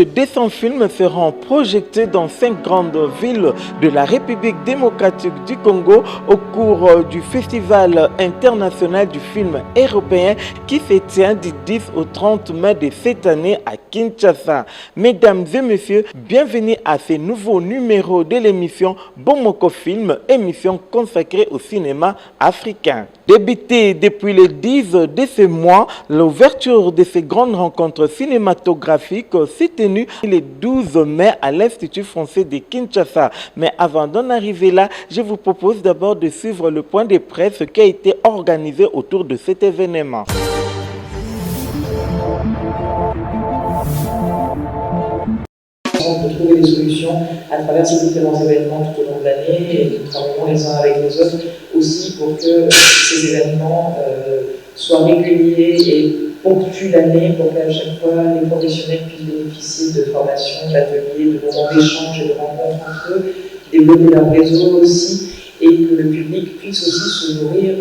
Les 200 films seront projetés dans 5 grandes villes de la République démocratique du Congo au cours du Festival international du film européen qui se tient du 10 au 30 mai de cette année à Kinshasa. Mesdames et messieurs, bienvenue à ce nouveau numéro de l'émission Bomoko Film, émission consacrée au cinéma africain. Débutée depuis le 10 de ce mois, l'ouverture de ces grandes rencontres cinématographiques s'est tenue le 12 mai à l'Institut français de Kinshasa. Mais avant d'en arriver là, je vous propose d'abord de suivre le point de presse qui a été organisé autour de cet événement. De trouver des solutions à travers ces différents événements tout au long de l'année et nous travaillons les uns avec les autres aussi pour que ces événements soient réguliers et ponctuent l'année pour qu'à chaque fois les professionnels puissent bénéficier de formations, d'ateliers, de moments d'échange et de rencontres entre eux, développer leur réseau aussi et que le public puisse aussi se nourrir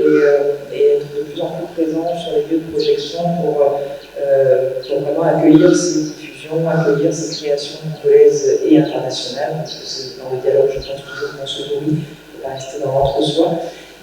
et être de plus en plus présent sur les lieux de projection pour vraiment accueillir ces diffusions, accueillir ces créations congolaises et internationales, parce que c'est dans le dialogue, je pense, toujours qu'on se nourrit, et pas rester dans l'entre-soi.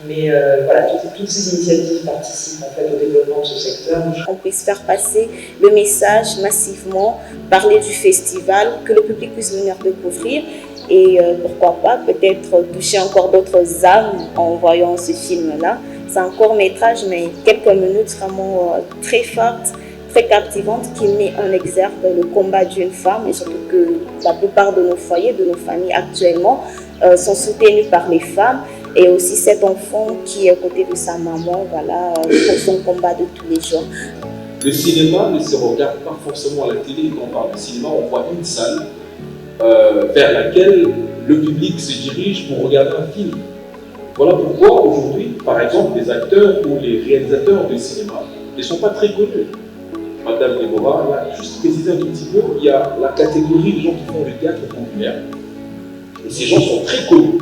Mais voilà, toutes ces initiatives participent en fait au développement de ce secteur. On puisse faire passer le message massivement, parler du festival, que le public puisse venir découvrir et pourquoi pas peut-être toucher encore d'autres âmes en voyant ce film-là. C'est un court-métrage, mais quelques minutes vraiment très fortes, très captivante, qui met en exergue le combat d'une femme et surtout que la plupart de nos foyers, de nos familles actuellement sont soutenus par les femmes et aussi cet enfant qui est à côté de sa maman, voilà, pour son combat de tous les jours. Le cinéma ne se regarde pas forcément à la télé. Quand on parle de cinéma, on voit une salle vers laquelle le public se dirige pour regarder un film. Voilà pourquoi aujourd'hui, par exemple, les acteurs ou les réalisateurs de cinéma ne sont pas très connus. Madame Déborah l'a juste précisé un tout petit peu, il y a la catégorie de gens qui font le théâtre populaire. Et ces gens sont très connus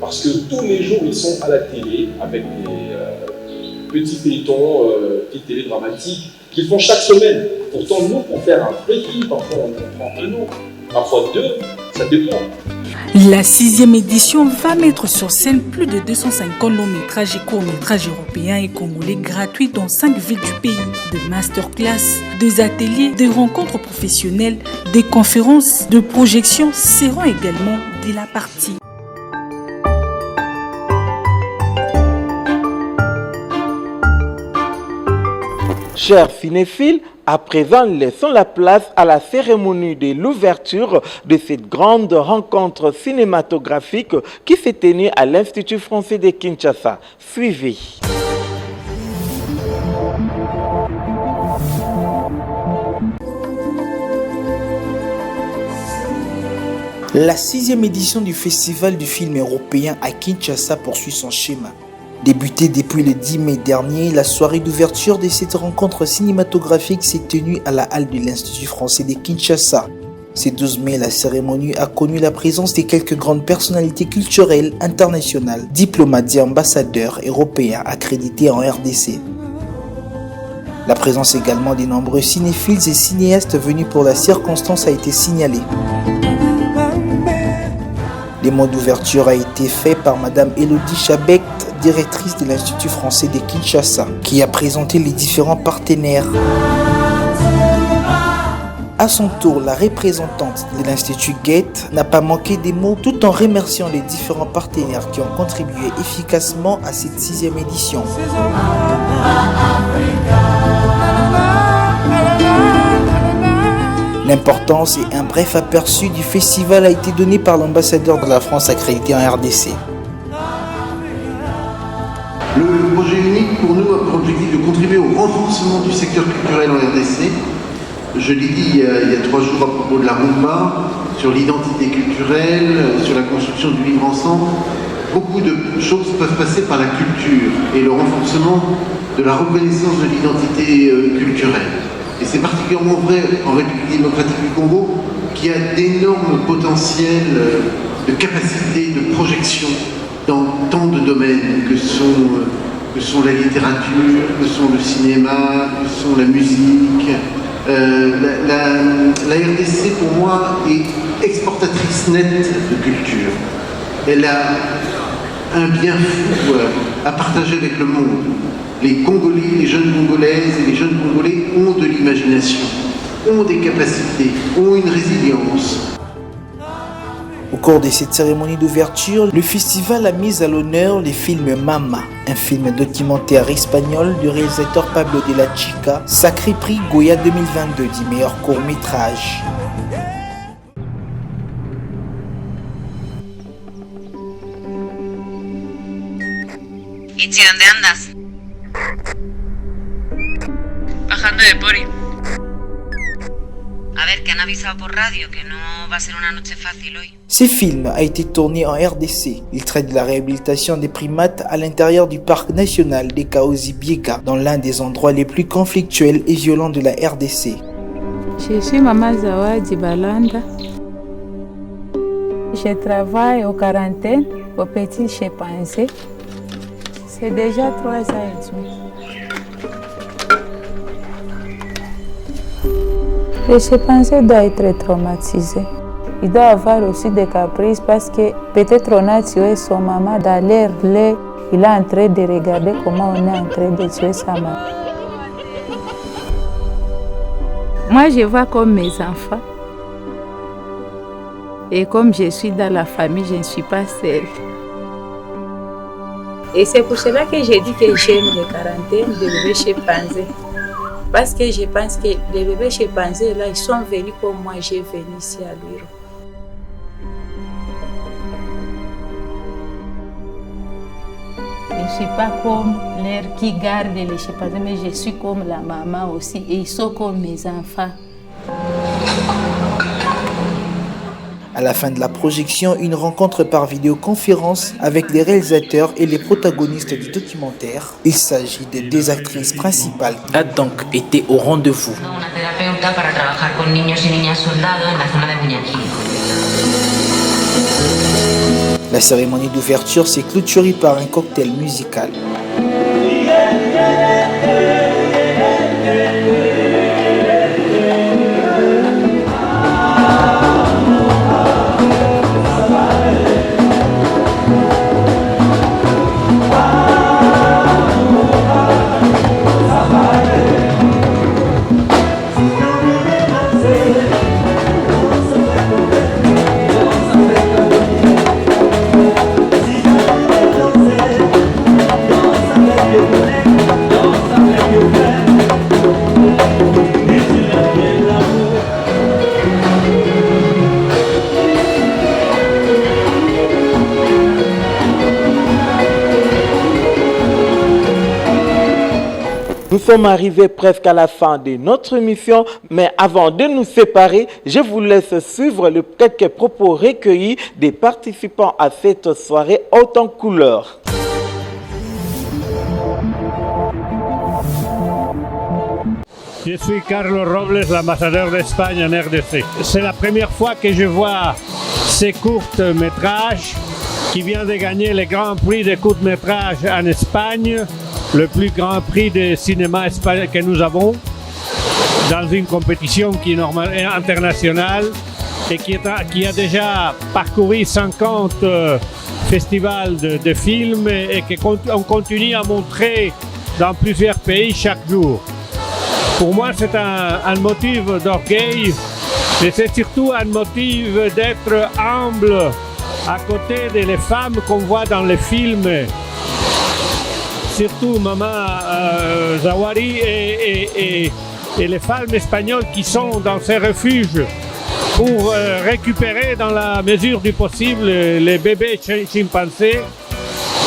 parce que tous les jours ils sont à la télé avec des petits feuilletons, petites télé dramatiques qu'ils font chaque semaine. Pourtant, nous, pour faire un vrai film, parfois on prend un an, parfois deux, ça dépend. La 6e édition va mettre sur scène plus de 250 longs métrages et courts métrages européens et congolais gratuits dans 5 villes du pays. De masterclass, des ateliers, des rencontres professionnelles, des conférences, de projections seront également de la partie. Chers cinéphiles, à présent, laissons la place à la cérémonie de l'ouverture de cette grande rencontre cinématographique qui s'est tenue à l'Institut français de Kinshasa. Suivez. La 6e édition du Festival du film européen à Kinshasa poursuit son schéma. Débutée depuis le 10 mai dernier, la soirée d'ouverture de cette rencontre cinématographique s'est tenue à la halle de l'Institut français de Kinshasa. Ce 12 mai, la cérémonie a connu la présence de quelques grandes personnalités culturelles internationales, diplomates et ambassadeurs européens accrédités en RDC. La présence également des nombreux cinéphiles et cinéastes venus pour la circonstance a été signalée. Le mot d'ouverture a été fait par Madame Elodie Chabect, directrice de l'Institut français de Kinshasa, qui a présenté les différents partenaires. À son tour, la représentante de l'Institut Goethe n'a pas manqué des mots tout en remerciant les différents partenaires qui ont contribué efficacement à cette 6e édition. L'importance et un bref aperçu du festival a été donné par l'ambassadeur de la France accrédité en RDC. Le projet unique pour nous a pour objectif de contribuer au renforcement du secteur culturel en RDC. Je l'ai dit il y a 3 jours à propos de la Rumba, sur l'identité culturelle, sur la construction du vivre ensemble. Beaucoup de choses peuvent passer par la culture et le renforcement de la reconnaissance de l'identité culturelle. Et c'est particulièrement vrai en République démocratique du Congo, qui a d'énormes potentiels de capacité, de projection dans tant de domaines que sont la littérature, que sont le cinéma, que sont la musique, La RDC, pour moi, est exportatrice nette de culture. Elle a un bien fou à partager avec le monde. Les Congolais, les jeunes Congolaises et les jeunes Congolais ont de l'imagination, ont des capacités, ont une résilience. Au cours de cette cérémonie d'ouverture, le festival a mis à l'honneur les films Mama, un film documentaire espagnol du réalisateur Pablo de la Chica, sacré prix Goya 2022 du meilleur court-métrage. Itzi, ¿dónde andas? Bajando de Pori. A ver, que han avisado por radio que no va a ser una noche fácil hoy. Ce film a été tourné en RDC. Il traite de la réhabilitation des primates à l'intérieur du parc national des Kaozi-Biega, dans l'un des endroits les plus conflictuels et violents de la RDC. Je suis Maman Zawadi Balanda. Je travaille aux quarantaines au Petit Chimpanzé. C'est déjà 3 ans et demi. Le chimpanzé doit être traumatisé. Il doit avoir aussi des caprices parce que peut-être on a tué son maman dans l'air lait. Il est en train de regarder comment on est en train de tuer sa maman. Moi, je vois comme mes enfants. Et comme je suis dans la famille, je ne suis pas seule. Et c'est pour cela que j'ai dit que j'aime les quarantaines de bébés chimpanzés. Parce que je pense que les bébés chimpanzés, là, ils sont venus comme moi, j'ai venu ici à Luiro. Je ne suis pas comme l'air qui garde les chimpanzés, mais je suis comme la maman aussi. Et ils sont comme mes enfants. À la fin de la projection, une rencontre par vidéoconférence avec les réalisateurs et les protagonistes du documentaire. Il s'agit des 2 actrices principales qui a donc été au rendez-vous. La cérémonie d'ouverture s'est clôturée par un cocktail musical. Nous sommes arrivés presque à la fin de notre émission, mais avant de nous séparer, je vous laisse suivre quelques propos recueillis des participants à cette soirée haute en couleurs. Je suis Carlos Robles, l'ambassadeur d'Espagne en RDC. C'est la première fois que je vois ces courts-métrages qui vient de gagner le Grand Prix des courts-métrages en Espagne, le plus grand prix de cinéma espagnol que nous avons, dans une compétition qui est internationale et qui a déjà parcouru 50 festivals de films et qu'on continue à montrer dans plusieurs pays chaque jour. Pour moi, c'est un motif d'orgueil et c'est surtout un motif d'être humble à côté des femmes qu'on voit dans les films. Surtout Maman Zawadi et les femmes espagnoles qui sont dans ces refuges pour récupérer dans la mesure du possible les bébés chimpanzés,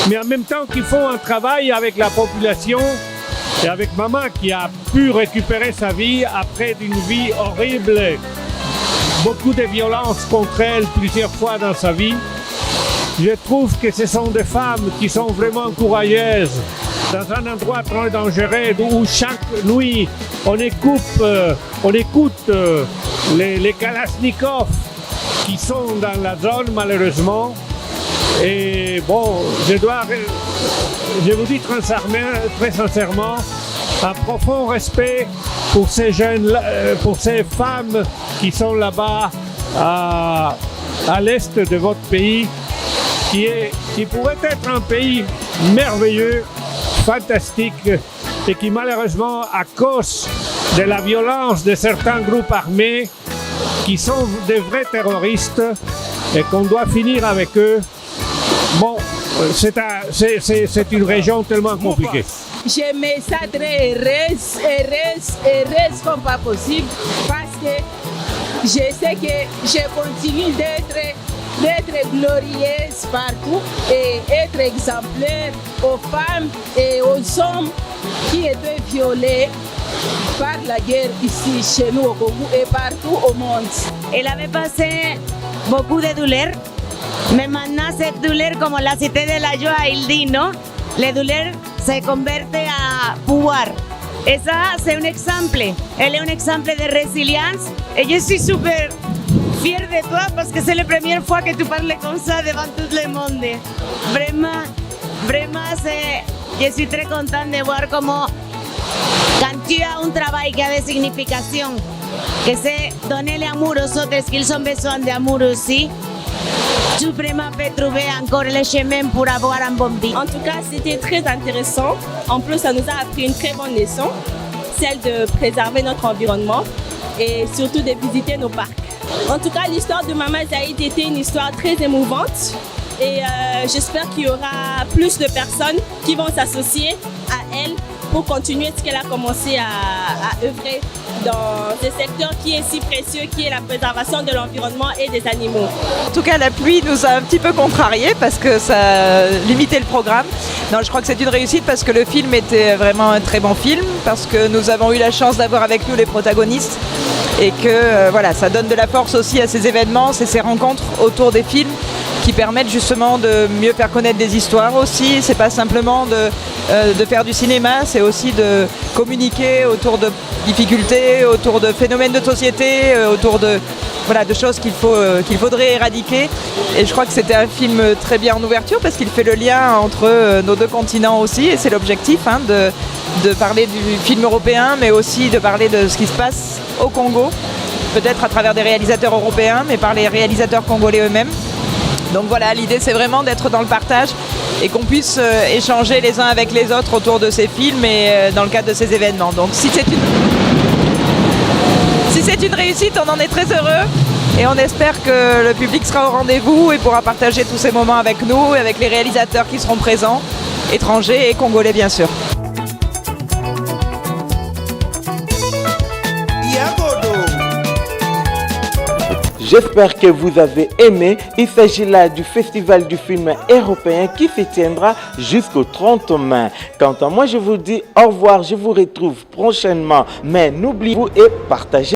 mais en même temps qu'ils font un travail avec la population et avec Maman qui a pu récupérer sa vie après une vie horrible, beaucoup de violence contre elle plusieurs fois dans sa vie. Je trouve que ce sont des femmes qui sont vraiment courageuses dans un endroit très dangereux où chaque nuit on écoute les Kalachnikovs qui sont dans la zone malheureusement. Et bon, je vous dis très sincèrement, un profond respect pour ces jeunes, pour ces femmes qui sont là-bas à l'est de votre pays, qui pourrait être un pays merveilleux, fantastique, et qui malheureusement, à cause de la violence de certains groupes armés, qui sont des vrais terroristes, et qu'on doit finir avec eux, bon, c'est une région tellement compliquée. Je me sens très heureuse comme pas possible, parce que je sais que je continue d'être glorieuse partout et être exemplaire aux femmes et aux hommes qui étaient violés par la guerre ici, chez nous au Congo et partout au monde. Elle avait passé beaucoup de douleur, mais maintenant cette douleur, comme la cité de la joie, il dit, non, la douleur se convierte à pouvoir. Et ça, c'est un exemple. Elle est un exemple de résilience et je suis super fière de toi parce que c'est la première fois que tu parles comme ça devant tout le monde. Vraiment, je suis très contente de voir comment quand tu as un travail qui a des significations, que c'est donner l'amour aux autres, qu'ils ont besoin d'amour aussi, tu vraiment peux trouver encore le chemin pour avoir un bon vie. En tout cas, c'était très intéressant. En plus, ça nous a appris une très bonne leçon, celle de préserver notre environnement et surtout de visiter nos parcs. En tout cas, l'histoire de Mama Zaïd était une histoire très émouvante et j'espère qu'il y aura plus de personnes qui vont s'associer à elle pour continuer ce qu'elle a commencé à œuvrer dans ce secteur qui est si précieux, qui est la préservation de l'environnement et des animaux. En tout cas, la pluie nous a un petit peu contrariés parce que ça limitait le programme. Non, je crois que c'est une réussite parce que le film était vraiment un très bon film, parce que nous avons eu la chance d'avoir avec nous les protagonistes et que voilà, ça donne de la force aussi à ces événements, ces rencontres autour des films qui permettent justement de mieux faire connaître des histoires aussi. C'est pas simplement de faire du cinéma, c'est aussi de communiquer autour de difficultés, autour de phénomènes de société, autour de choses qu'il faudrait éradiquer. Et je crois que c'était un film très bien en ouverture parce qu'il fait le lien entre nos deux continents aussi, et c'est l'objectif de parler du film européen, mais aussi de parler de ce qui se passe au Congo, peut-être à travers des réalisateurs européens, mais par les réalisateurs congolais eux-mêmes. Donc voilà, l'idée c'est vraiment d'être dans le partage et qu'on puisse échanger les uns avec les autres autour de ces films et dans le cadre de ces événements. Donc si c'est une réussite, on en est très heureux et on espère que le public sera au rendez-vous et pourra partager tous ces moments avec nous et avec les réalisateurs qui seront présents, étrangers et congolais bien sûr. J'espère que vous avez aimé. Il s'agit là du Festival du film européen qui se tiendra jusqu'au 30 mai. Quant à moi, je vous dis au revoir. Je vous retrouve prochainement. Mais n'oubliez-vous et partagez.